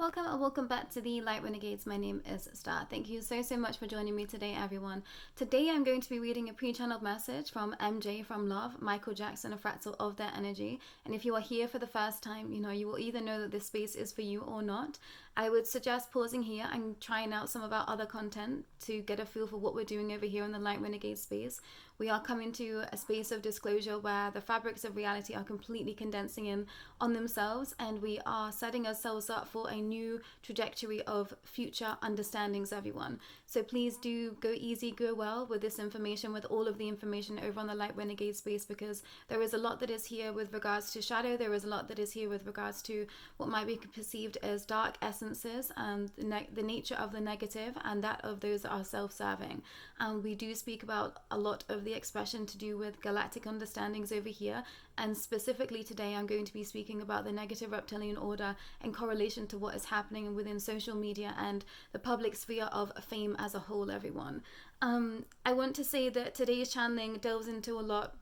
Welcome and welcome back to the Light Renegades. My name is Starr. Thank you so much for joining me today, everyone. Today I'm going to be reading a pre-channeled message from MJ from Love, Michael Jackson, a fractal of their energy. And if you are here for the first time, you will either know that this space is for you or not. I would suggest pausing here and trying out some of our other content to get a feel for what we're doing over here in the Light Renegade space. We are coming to a space of disclosure where the fabrics of reality are completely condensing in on themselves, and we are setting ourselves up for a new trajectory of future understandings, everyone. So please do go easy, go well with this information, with all of the information over on the Light Renegade space, because there is a lot that is here with regards to shadow. There is a lot that is here with regards to what might be perceived as dark essences and the nature of the negative and that of those that are self-serving. And we do speak about a lot of the expression to do with galactic understandings over here, and specifically today I'm going to be speaking about the negative reptilian order in correlation to what is happening within social media and the public sphere of fame as a whole, everyone. I want to say that today's channeling delves into a lot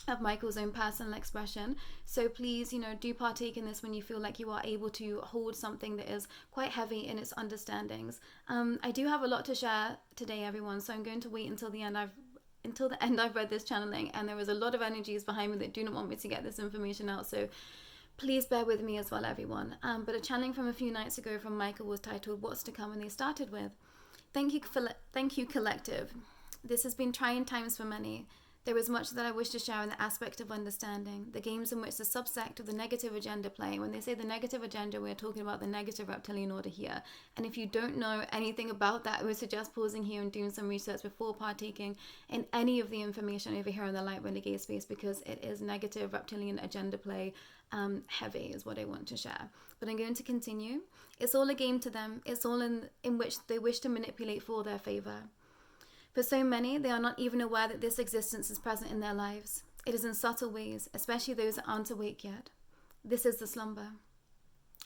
of Michael's own personal expression, so please do partake in this when you feel like you are able to hold something that is quite heavy in its understandings. I do have a lot to share today, everyone, so I'm going to wait until the end. I've read this channeling, and there is a lot of energies behind me that do not want me to get this information out, so please bear with me as well, everyone. But a channeling from a few nights ago from Michael was titled "What's to Come," and they started with, thank you collective. This has been trying times for many. There is much that I wish to share in the aspect of understanding the games in which the subsect of the negative agenda play. When they say the negative agenda, we're talking about the negative reptilian order here. And if you don't know anything about that, I would suggest pausing here and doing some research before partaking in any of the information over here on the Light Renegade space, because it is negative reptilian agenda play heavy is what I want to share. But I'm going to continue. It's all a game to them. It's all in which they wish to manipulate for their favor. For so many, they are not even aware that this existence is present in their lives. It is in subtle ways, especially those that aren't awake yet. This is the slumber.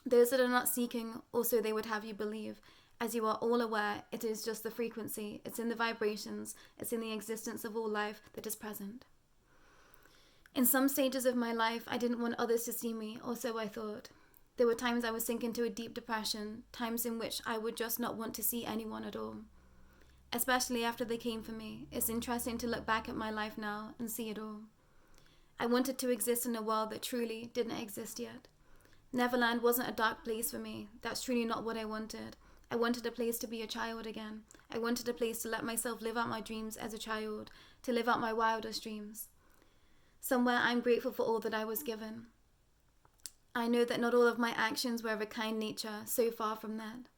Those that are not seeking, also they would have you believe. As you are all aware, it is just the frequency, it's in the vibrations, it's in the existence of all life that is present. In some stages of my life, I didn't want others to see me, or so I thought. There were times I would sink into a deep depression, times in which I would just not want to see anyone at all. Especially after they came for me, it's interesting to look back at my life now and see it all. I wanted to exist in a world that truly didn't exist yet. Neverland wasn't a dark place for me. That's truly not what I wanted. I wanted a place to be a child again. I wanted a place to let myself live out my dreams as a child, to live out my wildest dreams. Somewhere I'm grateful for all that I was given. I know that not all of my actions were of a kind nature, so far from that.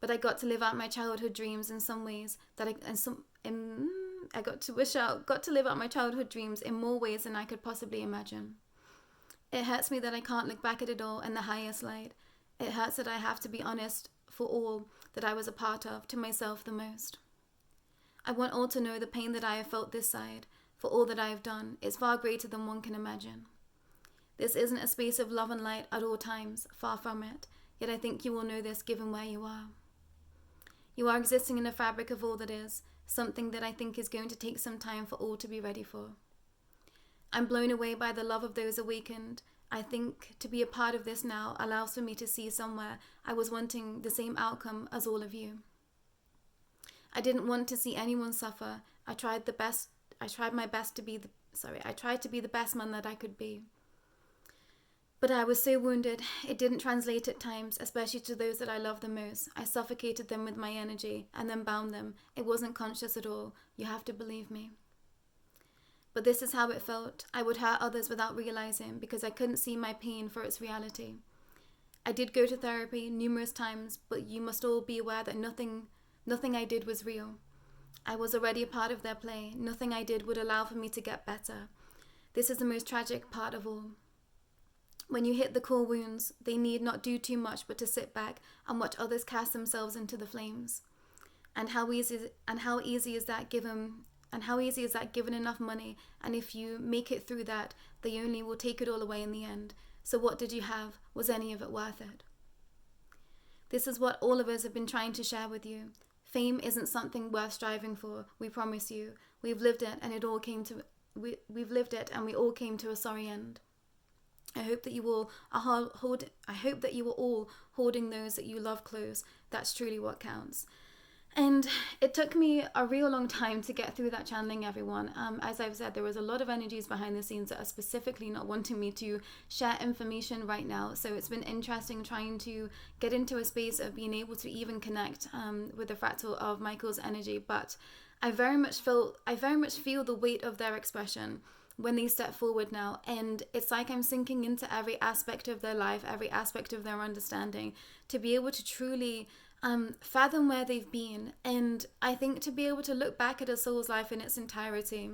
But I got to live out my childhood dreams in some ways that I got to live out my childhood dreams in more ways than I could possibly imagine. It hurts me that I can't look back at it all in the highest light. It hurts that I have to be honest for all that I was a part of, to myself the most. I want all to know the pain that I have felt this side, for all that I have done. It's far greater than one can imagine. This isn't a space of love and light at all times, far from it, yet I think you will know this given where you are. You are existing in a fabric of all that is, something that I think is going to take some time for all to be ready for. I'm blown away by the love of those awakened. I think to be a part of this now allows for me to see somewhere I was wanting the same outcome as all of you. I didn't want to see anyone suffer. I tried to be the best man that I could be. But I was so wounded, it didn't translate at times, especially to those that I love the most. I suffocated them with my energy and then bound them. It wasn't conscious at all. You have to believe me. But this is how it felt. I would hurt others without realizing, because I couldn't see my pain for its reality. I did go to therapy numerous times, but you must all be aware that nothing I did was real. I was already a part of their play. Nothing I did would allow for me to get better. This is the most tragic part of all. When you hit the core wounds, they need not do too much but to sit back and watch others cast themselves into the flames. And how easy is that given enough money, and if you make it through that, they only will take it all away in the end. So what did you have? Was any of it worth it? This is what all of us have been trying to share with you. Fame isn't something worth striving for, we promise you. We've lived it and we all came to a sorry end. I hope that you all are I hope that you are all holding those that you love close. That's truly what counts. And it took me a real long time to get through that channeling, everyone. As I've said, there was a lot of energies behind the scenes that are specifically not wanting me to share information right now. So it's been interesting trying to get into a space of being able to even connect with the fractal of Michael's energy. But I very much feel the weight of their expression when they step forward now. And it's like I'm sinking into every aspect of their life, every aspect of their understanding, to be able to truly fathom where they've been. And I think to be able to look back at a soul's life in its entirety,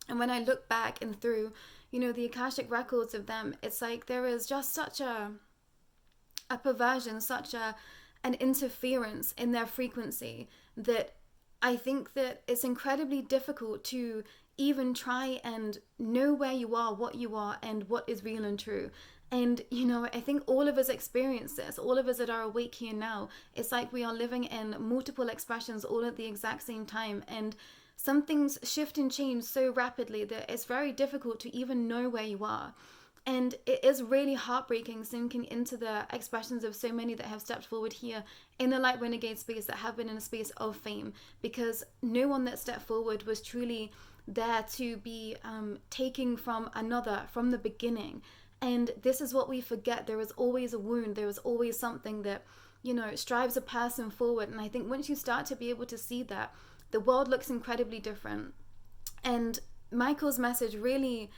and when I look back and through, the Akashic records of them, it's like there is just such a perversion, such an interference in their frequency, that I think that it's incredibly difficult to even try and know where you are, what you are, and what is real and true. And, I think all of us experience this, all of us that are awake here now. It's like we are living in multiple expressions all at the exact same time. And some things shift and change so rapidly that it's very difficult to even know where you are. And it is really heartbreaking sinking into the expressions of so many that have stepped forward here in the Light Renegade space, that have been in a space of fame, because no one that stepped forward was truly there to be taking from another from the beginning. And this is what we forget. There is always a wound. There is always something that, strives a person forward. And I think once you start to be able to see that, the world looks incredibly different. And Michael's message really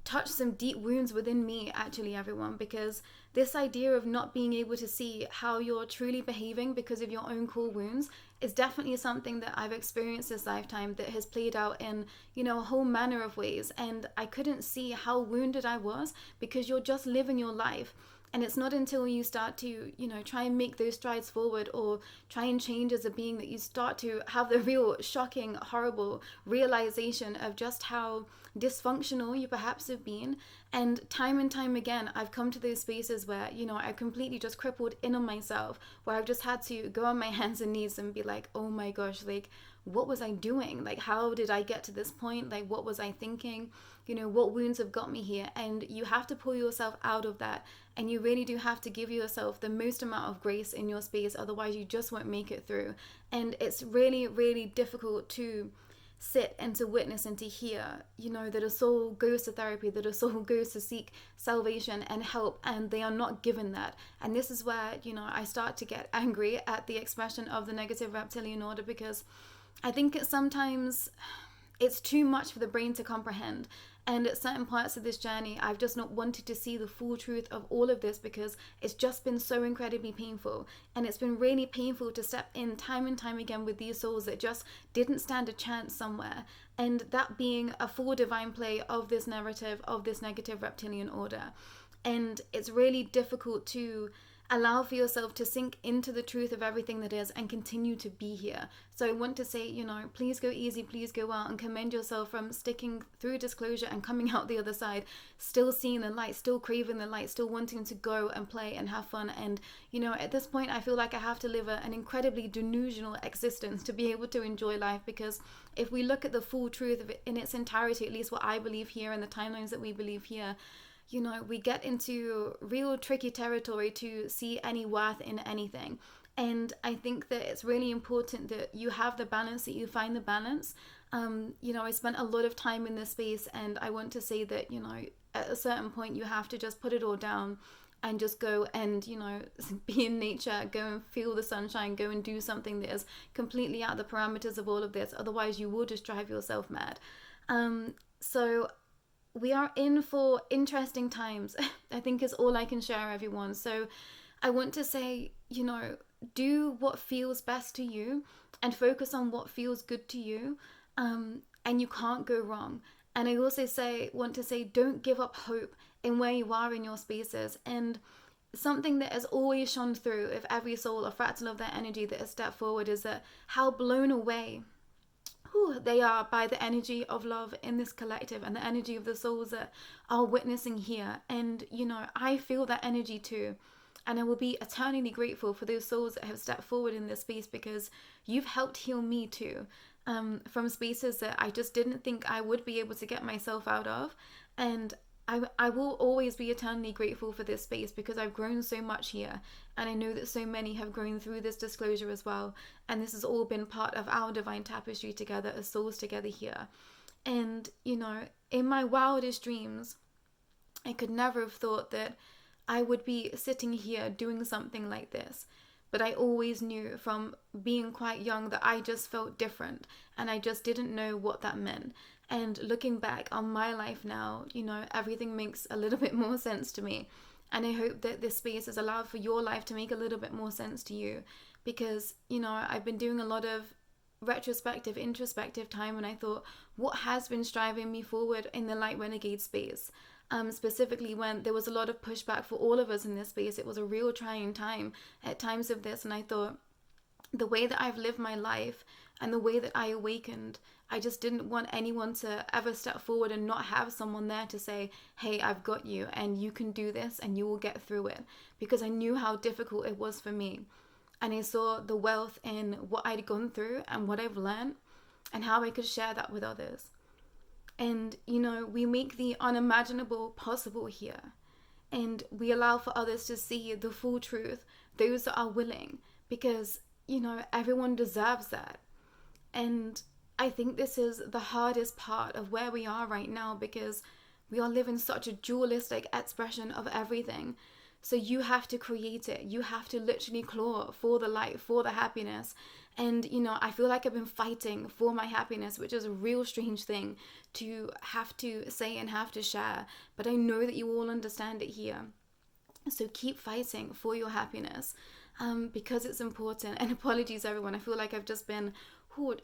touched some deep wounds within me, actually, everyone, because this idea of not being able to see how you're truly behaving because of your own core wounds is definitely something that I've experienced this lifetime, that has played out in, a whole manner of ways. And I couldn't see how wounded I was, because you're just living your life. And it's not until you start to, try and make those strides forward, or try and change as a being, that you start to have the real shocking, horrible realization of just how dysfunctional you perhaps have been. And time again, I've come to those spaces where, I completely just crippled in on myself, where I've just had to go on my hands and knees and be like, oh my gosh, like, what was I doing? Like, how did I get to this point? Like, what was I thinking? What wounds have got me here? And you have to pull yourself out of that. And you really do have to give yourself the most amount of grace in your space. Otherwise, you just won't make it through. And it's really, really difficult to sit and to witness and to hear, that a soul goes to therapy, that a soul goes to seek salvation and help, and they are not given that. And this is where, I start to get angry at the expression of the negative reptilian order, because I think sometimes it's too much for the brain to comprehend. And at certain parts of this journey, I've just not wanted to see the full truth of all of this, because it's just been so incredibly painful. And it's been really painful to step in time and time again with these souls that just didn't stand a chance somewhere. And that being a full divine play of this narrative of this negative reptilian order. And it's really difficult to allow for yourself to sink into the truth of everything that is and continue to be here. So I want to say, please go easy, please go out, and commend yourself from sticking through disclosure and coming out the other side, still seeing the light, still craving the light, still wanting to go and play and have fun. And, at this point, I feel like I have to live an incredibly delusional existence to be able to enjoy life, because if we look at the full truth of it in its entirety, at least what I believe here and the timelines that we believe here, we get into real tricky territory to see any worth in anything. And I think that it's really important that you have the balance, that you find the balance. I spent a lot of time in this space, and I want to say that, at a certain point you have to just put it all down and just go and, be in nature, go and feel the sunshine, go and do something that is completely out of the parameters of all of this. Otherwise you will just drive yourself mad. So we are in for interesting times, I think is all I can share, everyone. So I want to say, do what feels best to you and focus on what feels good to you. And you can't go wrong. And I also want to say, don't give up hope in where you are in your spaces. And something that has always shone through of every soul, a fractal of their energy that has stepped forward, is that how blown away they are by the energy of love in this collective and the energy of the souls that are witnessing here. And I feel that energy too, and I will be eternally grateful for those souls that have stepped forward in this space, because you've helped heal me too, from spaces that I just didn't think I would be able to get myself out of. And I will always be eternally grateful for this space because I've grown so much here, and I know that so many have grown through this disclosure as well, and this has all been part of our divine tapestry together as souls together here. And in my wildest dreams, I could never have thought that I would be sitting here doing something like this. But I always knew from being quite young that I just felt different, and I just didn't know what that meant. And looking back on my life now, everything makes a little bit more sense to me. And I hope that this space has allowed for your life to make a little bit more sense to you. Because, I've been doing a lot of retrospective, introspective time, and I thought, what has been striving me forward in the Light Renegade space? Specifically when there was a lot of pushback for all of us in this space. It was a real trying time at times of this, and I thought, the way that I've lived my life and the way that I awakened, I just didn't want anyone to ever step forward and not have someone there to say, hey, I've got you and you can do this and you will get through it, because I knew how difficult it was for me. And I saw the wealth in what I'd gone through and what I've learned and how I could share that with others. And, we make the unimaginable possible here. And we allow for others to see the full truth, those that are willing, because, everyone deserves that. And I think this is the hardest part of where we are right now, because we are living such a dualistic expression of everything. So you have to create it. You have to literally claw for the light, for the happiness. And, I feel like I've been fighting for my happiness, which is a real strange thing to have to say and have to share. But I know that you all understand it here. So keep fighting for your happiness, because it's important. And apologies, everyone. I feel like I've just been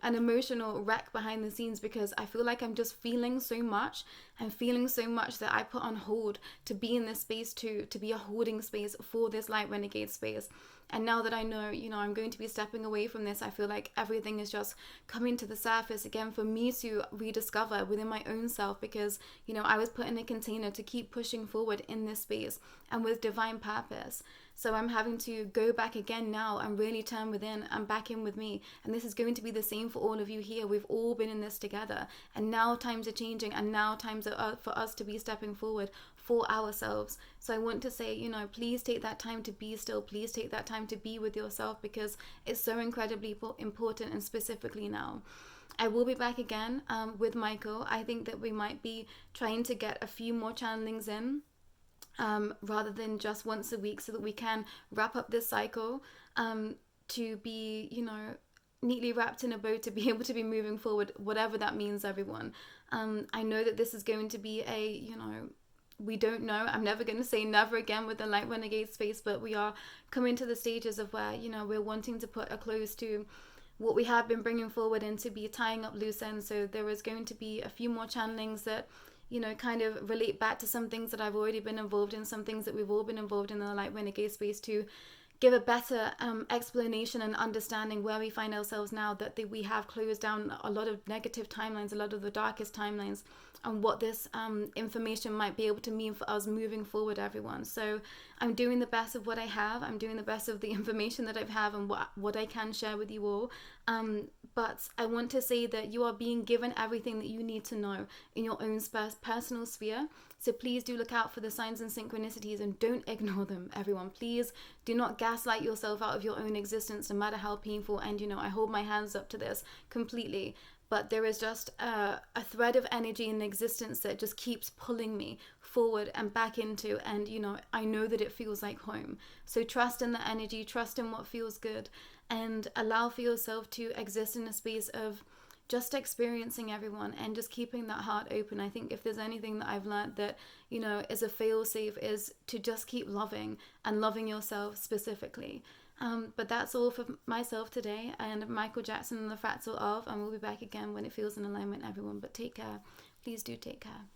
an emotional wreck behind the scenes, because I feel like I'm just feeling so much and feeling so much that I put on hold to be in this space to be a holding space for this Light Renegade space. And now that I know, I'm going to be stepping away from this, I feel like everything is just coming to the surface again for me to rediscover within my own self, because, I was put in a container to keep pushing forward in this space and with divine purpose. So I'm having to go back again now and really turn within and back in with me. And this is going to be the same for all of you here. We've all been in this together. And now times are changing, and now times are for us to be stepping forward for ourselves. So I want to say, please take that time to be still. Please take that time to be with yourself, because it's so incredibly important, and specifically now. I will be back again with Michael. I think that we might be trying to get a few more channelings in, rather than just once a week, so that we can wrap up this cycle to be, neatly wrapped in a bow, to be able to be moving forward, whatever that means, everyone. I know that this is going to be we don't know. I'm never going to say never again with the Light Renegade space, but we are coming to the stages of where, we're wanting to put a close to what we have been bringing forward and to be tying up loose ends. So there is going to be a few more channelings that, kind of relate back to some things that I've already been involved in, some things that we've all been involved in the Light Renegade space, to give a better explanation and understanding where we find ourselves now, that we have closed down a lot of negative timelines, a lot of the darkest timelines, and what this information might be able to mean for us moving forward, everyone. So I'm doing the best of what I have. I'm doing the best of the information that I have and what I can share with you all. But I want to say that you are being given everything that you need to know in your own personal sphere. So please do look out for the signs and synchronicities, and don't ignore them, everyone. Please do not gaslight yourself out of your own existence, no matter how painful. And, I hold my hands up to this completely. But there is just a thread of energy in existence that just keeps pulling me forward and back into, and, I know that it feels like home. So trust in the energy, trust in what feels good, and allow for yourself to exist in a space of just experiencing, everyone, and just keeping that heart open. I think if there's anything that I've learned that, is a fail-safe, is to just keep loving, and loving yourself specifically. But that's all for myself today, and Michael Jackson and the Fractal of, and we'll be back again when it feels in alignment, everyone. But take care. Please do take care.